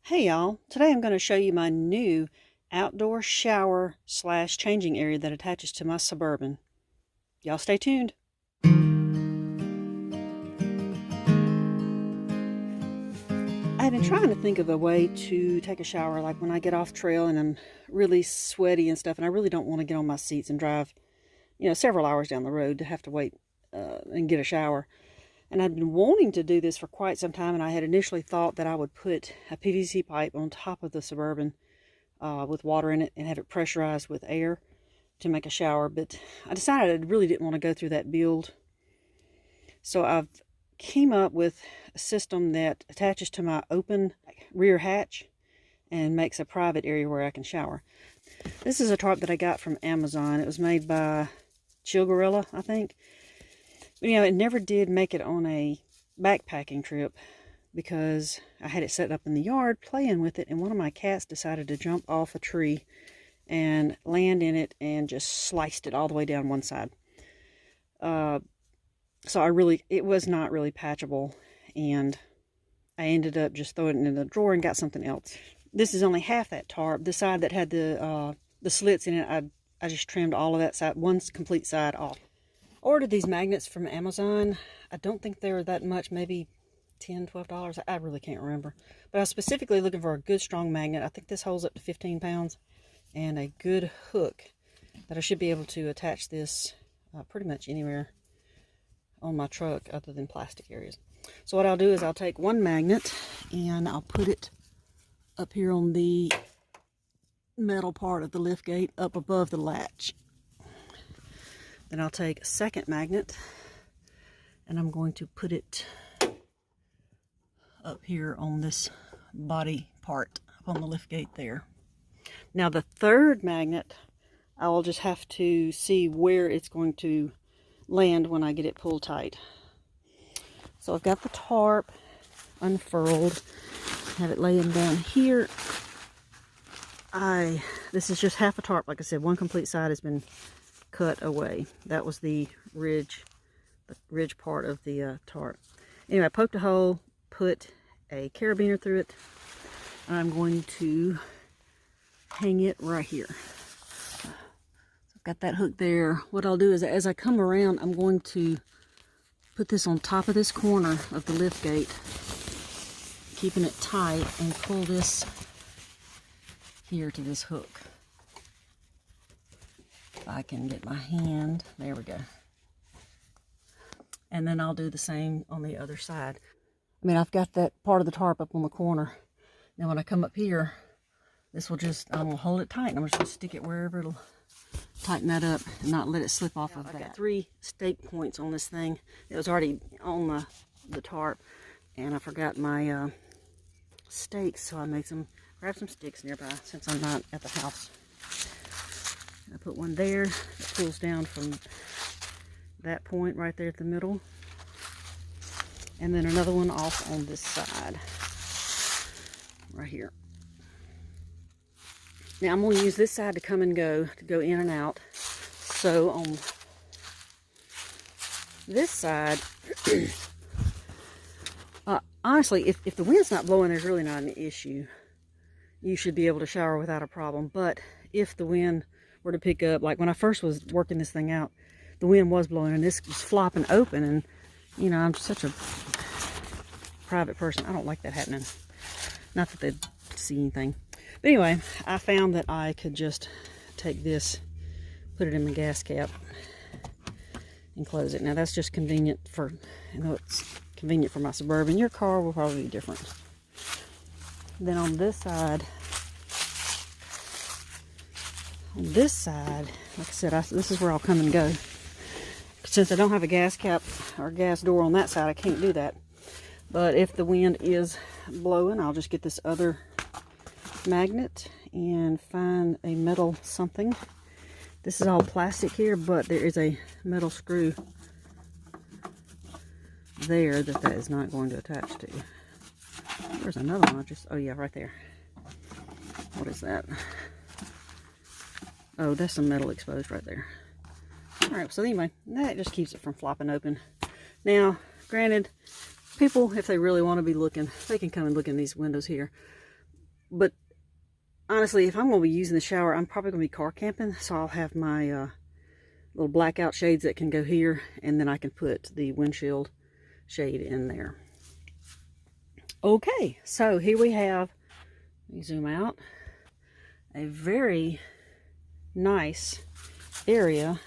Hey y'all, today I'm going to show you my new outdoor shower slash changing area that attaches to my Suburban. Y'all stay tuned. I've been trying to think of a way to take a shower like when I get off trail and I'm really sweaty and stuff, and I really don't want to get on my seats and drive, several hours down the road to have to wait and get a shower. And I've been wanting to do this for quite some time, and I had initially thought that I would put a PVC pipe on top of the Suburban with water in it and have it pressurized with air to make a shower, but I decided I really didn't want to go through that build. So I've came up with a system that attaches to my open rear hatch and makes a private area where I can shower. This is a tarp that I got from Amazon. It was made by Chill Gorilla, I think. But it never did make it on a backpacking trip because I had it set up in the yard playing with it, and one of my cats decided to jump off a tree and land in it and just sliced it all the way down one side. So it was not really patchable, and I ended up just throwing it in the drawer and got something else. This is only half that tarp. The side that had the slits in it, I just trimmed all of that side, one complete side off. Ordered these magnets from Amazon. I don't think they were that much, maybe $10, $12. I really can't remember. But I was specifically looking for a good strong magnet. I think this holds up to 15 pounds. And a good hook that I should be able to attach this pretty much anywhere on my truck other than plastic areas. So what I'll do is I'll take one magnet and I'll put it up here on the metal part of the lift gate up above the latch. Then I'll take a second magnet and I'm going to put it up here on this body part up on the lift gate there. Now the third magnet, I will just have to see where it's going to land when I get it pulled tight. So I've got the tarp unfurled, have it laying down here. This is just half a tarp, like I said, one complete side has been cut away. That was the ridge part of the tarp. Anyway, I poked a hole, put a carabiner through it. I'm going to hang it right here. So I've got that hook there. What I'll do is as I come around, I'm going to put this on top of this corner of the lift gate, keeping it tight, and pull this here to this hook. If I can get my hand, there we go. And then I'll do the same on the other side. I mean, I've got that part of the tarp up on the corner. Now when I come up here, this will just, I'm gonna hold it tight and I'm just gonna stick it wherever it'll tighten that up and not let it slip off of that. I got 3 stake points on this thing. It was already on the tarp, and I forgot my stakes, so I made grab some sticks nearby since I'm not at the house. I put one there that pulls down from that point right there at the middle, and then another one off on this side right here. Now I'm going to use this side to come and go, to go in and out. So on this side, honestly, if the wind's not blowing, there's really not an issue. You should be able to shower without a problem. But if the wind were to pick up, like when I first was working this thing out, the wind was blowing and this was flopping open, and I'm such a private person, I don't like that happening. Not that they'd see anything. But anyway, I found that I could just take this, put it in the gas cap, and close it. Now that's just convenient for, it's convenient for my Suburban. Your car will probably be different. Then on this side, like I said, this is where I'll come and go. Since I don't have a gas cap or gas door on that side, I can't do that. But if the wind is blowing, I'll just get this other magnet and find a metal something. This is all plastic here, but there is a metal screw there that is not going to attach to. There's another one. Oh yeah, right there. What is that? Oh, that's some metal exposed right there. Alright, so anyway, that just keeps it from flopping open. Now, granted, people, if they really want to be looking, they can come and look in these windows here. But honestly, if I'm going to be using the shower, I'm probably going to be car camping. So I'll have my little blackout shades that can go here, and then I can put the windshield shade in there. Okay, so here we have, let me zoom out, a very nice area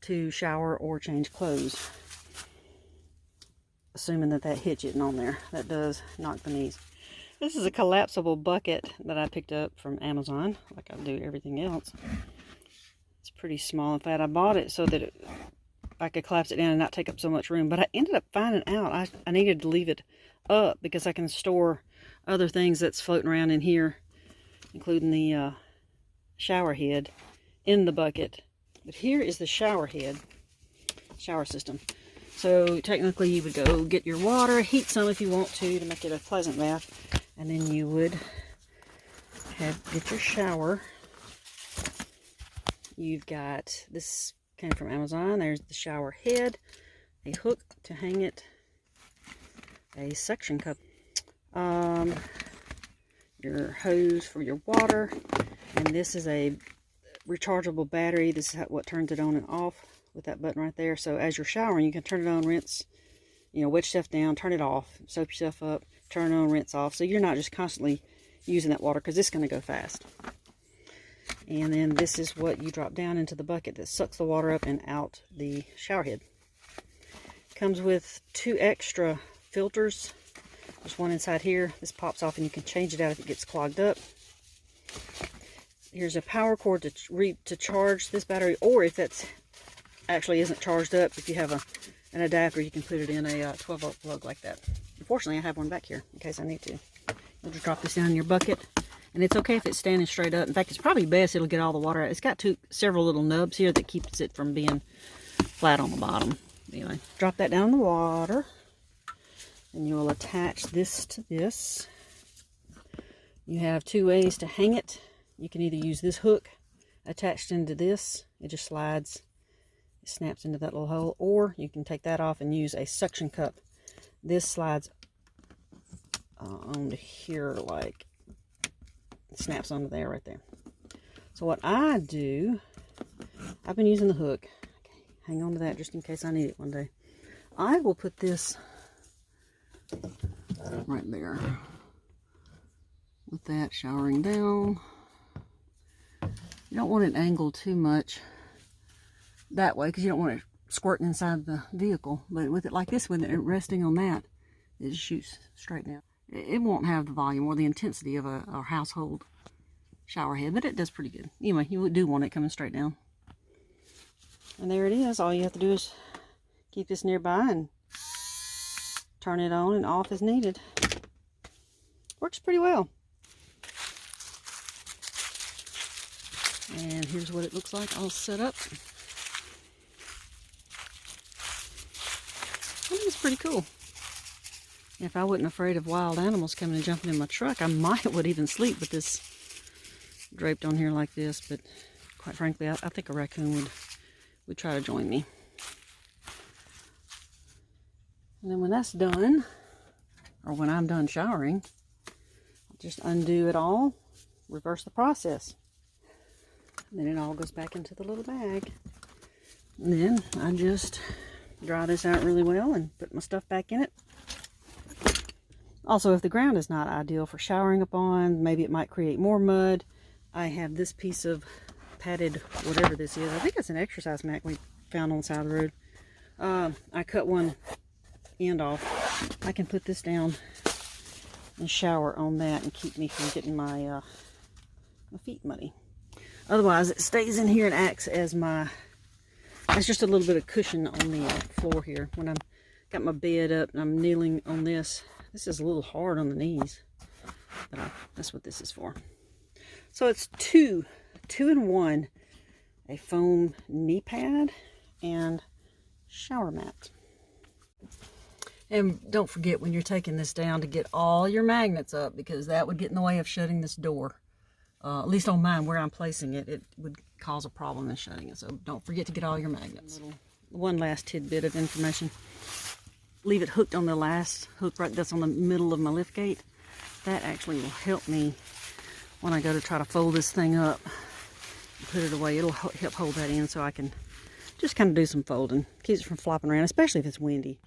to shower or change clothes. Assuming that hitch isn't on there. That does knock the knees. This is a collapsible bucket that I picked up from Amazon, like I do everything else. It's pretty small. In fact, I bought it so that I could collapse it down and not take up so much room. But I ended up finding out I needed to leave it up because I can store other things that's floating around in here, including the shower head in the bucket. But here is the shower head, shower system. So technically you would go get your water, heat some if you want to make it a pleasant bath, and then you would get your shower. You've got, this came from Amazon, there's the shower head, a hook to hang it, a suction cup, your hose for your water, and this is a rechargeable battery. This is what turns it on and off with that button right there. So as you're showering, you can turn it on, rinse, wet yourself down, turn it off, soap yourself up, turn it on, rinse off. So you're not just constantly using that water, because it's going to go fast. And then this is what you drop down into the bucket that sucks the water up and out the shower head. Comes with 2 extra filters. There's one inside here. This pops off and you can change it out if it gets clogged up. Here's a power cord to charge this battery, or if that's actually isn't charged up, if you have an adapter, you can put it in a 12-volt plug like that. Unfortunately, I have one back here in case I need to. You'll just drop this down in your bucket, and it's okay if it's standing straight up. In fact, it's probably best, it'll get all the water out. It's got several little nubs here that keeps it from being flat on the bottom. Anyway, drop that down in the water, and you will attach this to this. You have 2 ways to hang it. You can either use this hook attached into this, it just slides, it snaps into that little hole, or you can take that off and use a suction cup. This slides onto here, like it snaps onto there, right there. So what I do, I've been using the hook. Okay, hang on to that just in case I need it one day. I will put this right there with that showering down. You don't want it angled too much that way because you don't want it squirting inside the vehicle. But with it like this, with it resting on that, it just shoots straight down. It won't have the volume or the intensity of a household shower head, but it does pretty good. Anyway, you do want it coming straight down. And there it is. All you have to do is keep this nearby and turn it on and off as needed. Works pretty well. And here's what it looks like all set up. I think it's pretty cool. If I wasn't afraid of wild animals coming and jumping in my truck, I would even sleep with this draped on here like this. But quite frankly, I think a raccoon would try to join me. And then when that's done, or when I'm done showering, I'll just undo it all, reverse the process. And then it all goes back into the little bag. And then I just dry this out really well and put my stuff back in it. Also, if the ground is not ideal for showering upon, maybe it might create more mud, I have this piece of padded, whatever this is. I think it's an exercise mat we found on the side of the road. I cut one end off. I can put this down and shower on that and keep me from getting my feet muddy. Otherwise, it stays in here and acts as it's just a little bit of cushion on the floor here. When I've got my bed up and I'm kneeling on this, this is a little hard on the knees, but that's what this is for. So it's two in one, a foam knee pad and shower mat. And don't forget when you're taking this down to get all your magnets up, because that would get in the way of shutting this door. At least on mine, where I'm placing it, it would cause a problem in shutting it. So don't forget to get all your magnets. One last tidbit of information. Leave it hooked on the last hook right that's on the middle of my lift gate. that actually will help me when I go to try to fold this thing up, put it away. It'll help hold that in so I can just kind of do some folding. Keeps it from flopping around, especially if it's windy.